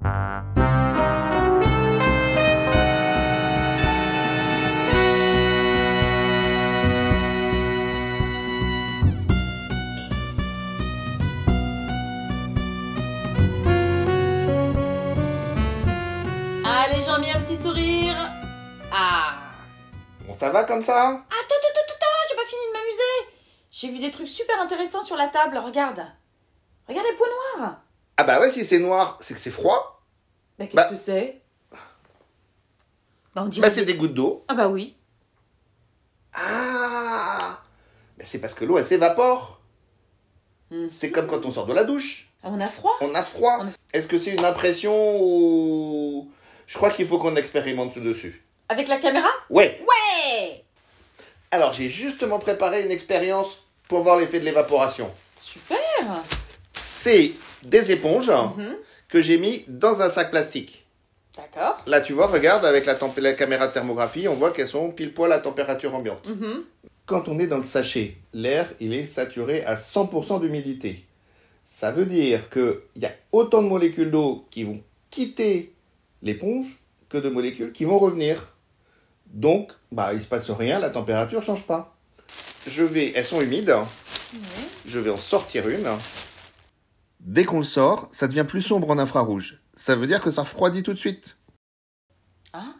Allez, j'en mets un petit sourire. Ah. Bon, ça va comme ça? Attends, j'ai pas fini de m'amuser. J'ai vu des trucs super intéressants sur la table, regarde. Regarde les points noirs. Ah bah ouais, si c'est noir, c'est que c'est froid. Bah qu'est-ce que c'est? Bah on dirait... Bah c'est des gouttes d'eau. Ah bah oui. Ah, bah c'est parce que l'eau elle s'évapore. C'est comme quand on sort de la douche. Ah, on a froid. On a froid. Est-ce que c'est une impression ou... Je crois qu'il faut qu'on expérimente dessus. Avec la caméra? Ouais. Ouais. Alors j'ai justement préparé une expérience pour voir l'effet de l'évaporation. Super. C'est des éponges que j'ai mis dans un sac plastique. D'accord. Là tu vois, regarde, avec la caméra de thermographie, on voit qu'elles sont pile poil à température ambiante. Quand on est dans le sachet, l'air il est saturé à 100% d'humidité. Ça veut dire qu'il y a autant de molécules d'eau qui vont quitter l'éponge que de molécules qui vont revenir. Donc, bah, il ne se passe rien, la température ne change pas. Elles sont humides. Je vais en sortir une. Dès qu'on le sort, ça devient plus sombre en infrarouge. Ça veut dire que ça refroidit tout de suite. Ah.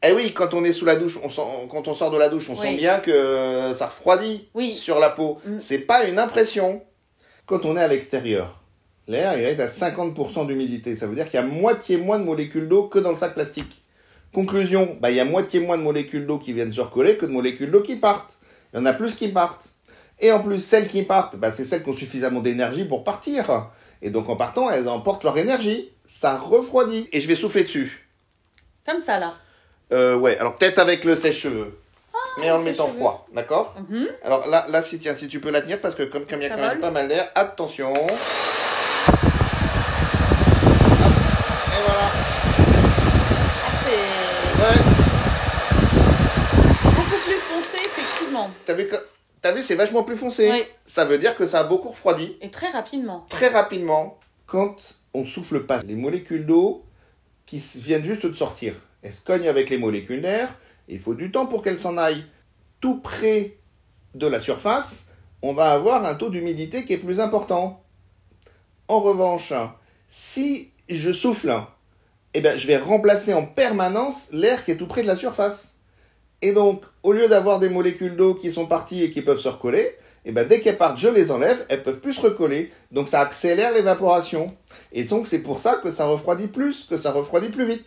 Eh oui, quand on est sous la douche, quand on sort de la douche, on sent bien que ça refroidit sur la peau. C'est pas une impression. Quand on est à l'extérieur, l'air il reste à 50% d'humidité. Ça veut dire qu'il y a moitié moins de molécules d'eau que dans le sac plastique. Conclusion, il y a moitié moins de molécules d'eau qui viennent se recoller que de molécules d'eau qui partent. Il y en a plus qui partent. Et en plus, celles qui partent, c'est celles qui ont suffisamment d'énergie pour partir. Et donc en partant, elles emportent leur énergie. Ça refroidit. Et je vais souffler dessus. Comme ça là. Ouais, alors peut-être avec le sèche-cheveux. Mais en le mettant froid, d'accord? Alors là, si tu peux la tenir, parce que comme il y a quand même pas mal d'air, attention. Hop, et voilà. C'est beaucoup plus foncé, effectivement. T'as vu, c'est vachement plus foncé. Oui. Ça veut dire que ça a beaucoup refroidi. Et très rapidement. Très rapidement. Quand on souffle pas, les molécules d'eau qui viennent juste de sortir, elles se cognent avec les molécules d'air. Il faut du temps pour qu'elles s'en aillent. Tout près de la surface, on va avoir un taux d'humidité qui est plus important. En revanche, si je souffle, je vais remplacer en permanence l'air qui est tout près de la surface. Et donc, au lieu d'avoir des molécules d'eau qui sont parties et qui peuvent se recoller, dès qu'elles partent, je les enlève, elles peuvent plus se recoller. Donc, ça accélère l'évaporation. Et donc, c'est pour ça que ça refroidit plus, que ça refroidit plus vite.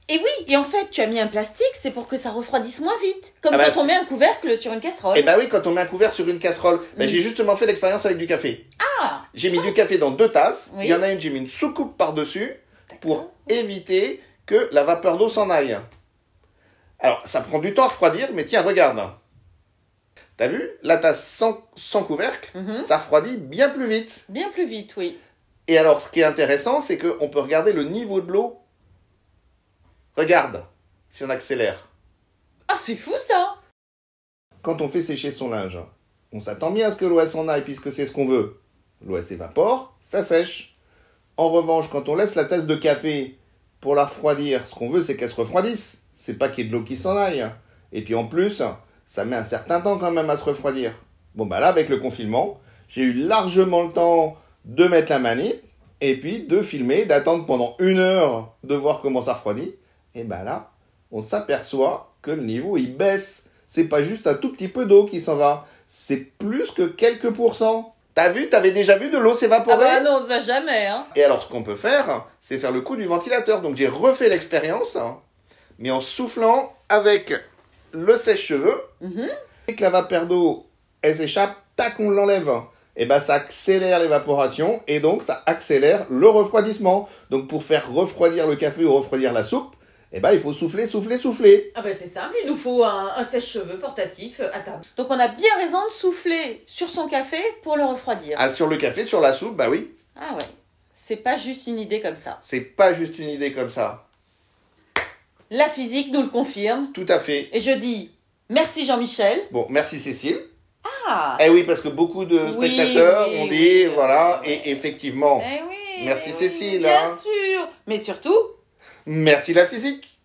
Et oui, et en fait, tu as mis un plastique, c'est pour que ça refroidisse moins vite. Comme quand on met un couvercle sur une casserole. Oui, quand on met un couvercle sur une casserole. J'ai justement fait l'expérience avec du café. Ah. J'ai mis du café dans 2 tasses. Il y en a une, j'ai mis une soucoupe par-dessus pour éviter que la vapeur d'eau s'en aille. Alors, ça prend du temps à refroidir, mais tiens, regarde. T'as vu? La tasse sans couvercle, ça refroidit bien plus vite. Bien plus vite, oui. Et alors, ce qui est intéressant, c'est qu'on peut regarder le niveau de l'eau. Regarde, si on accélère. Ah, c'est fou ça! Quand on fait sécher son linge, on s'attend bien à ce que l'eau s'en aille, puisque c'est ce qu'on veut. L'eau s'évapore, ça sèche. En revanche, quand on laisse la tasse de café pour la refroidir, ce qu'on veut, c'est qu'elle se refroidisse. C'est pas qu'il y ait de l'eau qui s'en aille. Et puis en plus, ça met un certain temps quand même à se refroidir. Bon, là, avec le confinement, j'ai eu largement le temps de mettre la manip, et puis de filmer, d'attendre pendant 1 heure de voir comment ça refroidit. Et là, on s'aperçoit que le niveau, il baisse. C'est pas juste un tout petit peu d'eau qui s'en va. C'est plus que quelques pourcents. T'as vu, t'avais déjà vu de l'eau s'évaporer? Ah non, ça jamais, hein. Et alors, ce qu'on peut faire, c'est faire le coup du ventilateur. Donc, j'ai refait l'expérience, mais en soufflant avec le sèche-cheveux. Dès que la vapeur d'eau, elle s'échappe, tac, on l'enlève. Ça accélère l'évaporation et donc ça accélère le refroidissement. Donc, pour faire refroidir le café ou refroidir la soupe, il faut souffler, souffler, souffler. Ah c'est simple, il nous faut un sèche-cheveux portatif à table. Donc on a bien raison de souffler sur son café pour le refroidir. Ah, sur le café, sur la soupe, oui. Ah ouais, c'est pas juste une idée comme ça. C'est pas juste une idée comme ça. La physique nous le confirme. Tout à fait. Et je dis merci Jean-Michel. Bon, merci Cécile. Ah. Eh oui, parce que beaucoup de spectateurs ont dit, voilà, et effectivement... Eh oui. Merci Cécile. Bien sûr. Mais surtout, Merci la physique.